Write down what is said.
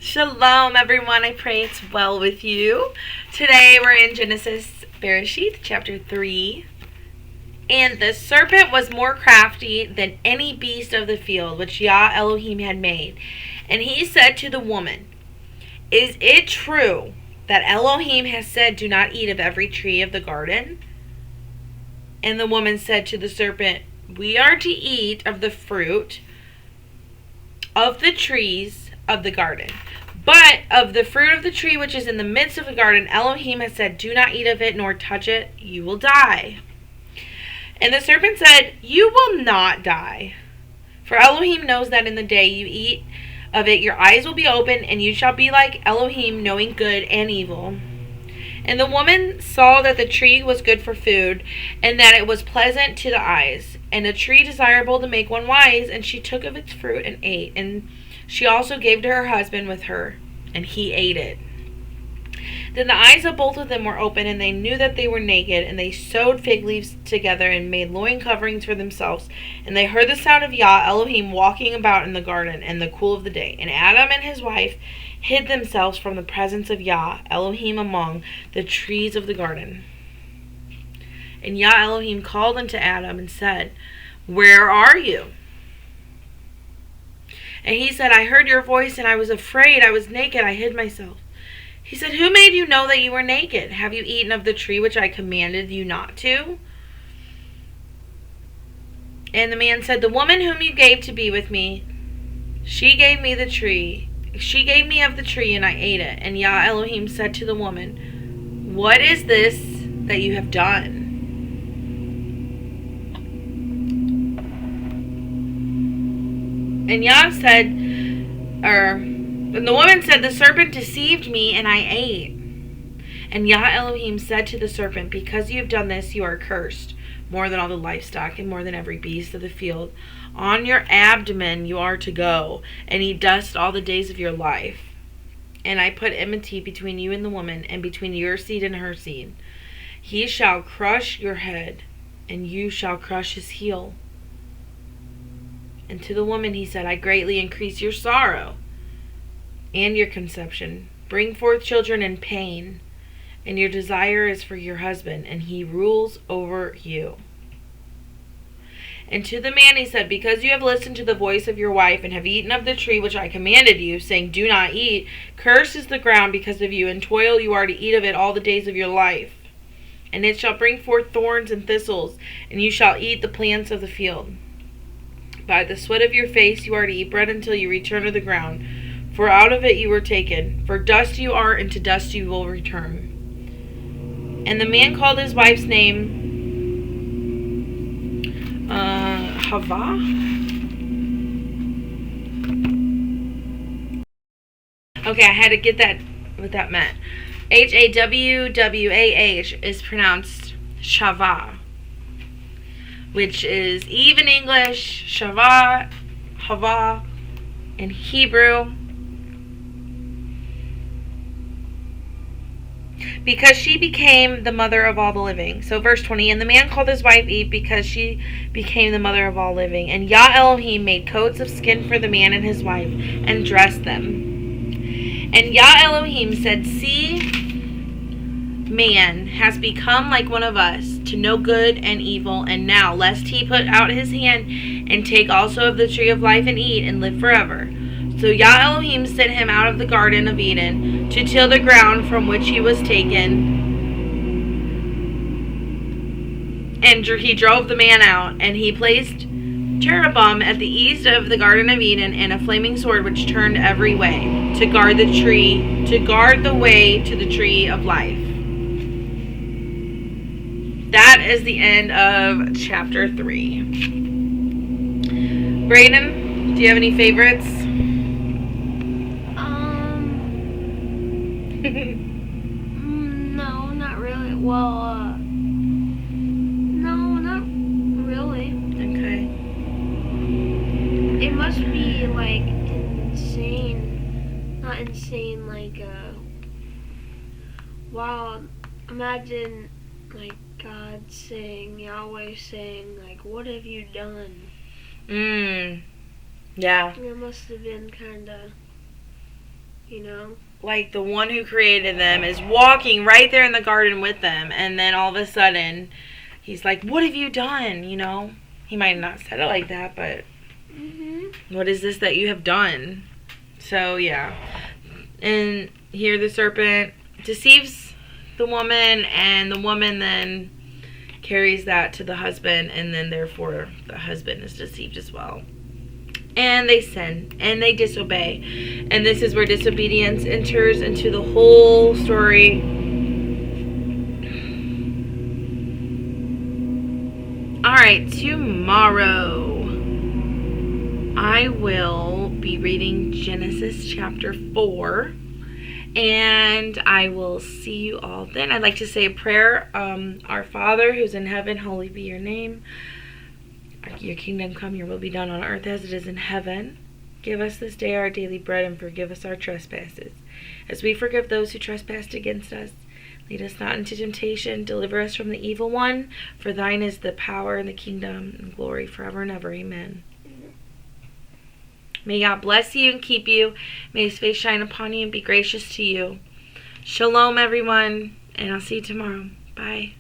Shalom, everyone. I pray it's well with you. Today we're in Genesis Bereshith, chapter 3. And the serpent was more crafty than any beast of the field which Yah Elohim had made. And he said to the woman, "Is it true that Elohim has said, 'Do not eat of every tree of the garden'?" And the woman said to the serpent, "We are to eat of the fruit of the trees of the garden. But of the fruit of the tree which is in the midst of the garden, Elohim has said, 'Do not eat of it, nor touch it, you will die.' And the serpent said, 'You will not die. For Elohim knows that in the day you eat of it, your eyes will be open, and you shall be like Elohim, knowing good and evil.' And the woman saw that the tree was good for food, and that it was pleasant to the eyes, and a tree desirable to make one wise, and she took of its fruit and ate. And she also gave to her husband with her, and he ate it. Then the eyes of both of them were open, and they knew that they were naked, and they sewed fig leaves together and made loin coverings for themselves. And they heard the sound of Yah Elohim walking about in the garden in the cool of the day. And Adam and his wife hid themselves from the presence of Yah Elohim among the trees of the garden. And Yah Elohim called unto Adam and said, 'Where are you?' And he said, 'I heard your voice, and I was afraid. I was naked. I hid myself.' He said, 'Who made you know that you were naked? Have you eaten of the tree which I commanded you not to?' And the man said, 'The woman whom you gave to be with me, she gave me the tree. She gave me of the tree, and I ate it.' And Yah Elohim said to the woman, 'What is this that you have done?' And the woman said, 'The serpent deceived me, and I ate.' And Yah Elohim said to the serpent, 'Because you have done this, you are cursed more than all the livestock, and more than every beast of the field. On your abdomen you are to go, and eat dust all the days of your life. And I put enmity between you and the woman, and between your seed and her seed. He shall crush your head, and you shall crush his heel.' And to the woman he said, 'I greatly increase your sorrow and your conception. Bring forth children in pain, and your desire is for your husband, and he rules over you.' And to the man he said, 'Because you have listened to the voice of your wife, and have eaten of the tree which I commanded you, saying, Do not eat, cursed is the ground because of you, and toil you are to eat of it all the days of your life. And it shall bring forth thorns and thistles, and you shall eat the plants of the field. By the sweat of your face you are to eat bread until you return to the ground, for out of it you were taken. For dust you are, and to dust you will return.' And the man called his wife's name Havah. Okay, I had to get that, what that meant. Hawwah is pronounced Shavah, which is even English, Shavah, Havah, in Hebrew. Because she became the mother of all the living. So verse 20, and the man called his wife Eve because she became the mother of all living. And Yah Elohim made coats of skin for the man and his wife, and dressed them. And Yah Elohim said, 'See, man has become like one of us, to know good and evil, and now, lest he put out his hand and take also of the tree of life and eat, and live forever.' So Yah Elohim sent him out of the garden of Eden to till the ground from which he was taken. And he drove the man out, and he placed cherubim at the east of the garden of Eden, and a flaming sword which turned every way, to guard the way to the tree of life." That is the end of chapter 3. Brayden, do you have any favorites? No, not really. Well, no, not really. Okay. It must be, like, insane. Not insane, like, wow, imagine, like, God saying, Yahweh saying, like, "What have you done?" Yeah. It must have been kind of you know? Like the one who created them is walking right there in the garden with them, and then all of a sudden he's like, what have you done, you know? He might not have said it like that, but what is this that you have done? So yeah. And here the serpent deceives the woman, and the woman then carries that to the husband, and then therefore the husband is deceived as well. And they sin, and they disobey. And this is where disobedience enters into the whole story. Alright, tomorrow I will be reading Genesis chapter 4. And I will see you all then. I'd like to say a prayer. Our Father, who's in heaven, holy be your name. Your kingdom come, your will be done on earth as it is in heaven. Give us this day our daily bread, and forgive us our trespasses, as we forgive those who trespass against us. Lead us not into temptation. Deliver us from the evil one. For thine is the power and the kingdom and glory forever and ever. Amen. May God bless you and keep you. May his face shine upon you and be gracious to you. Shalom, everyone, and I'll see you tomorrow. Bye.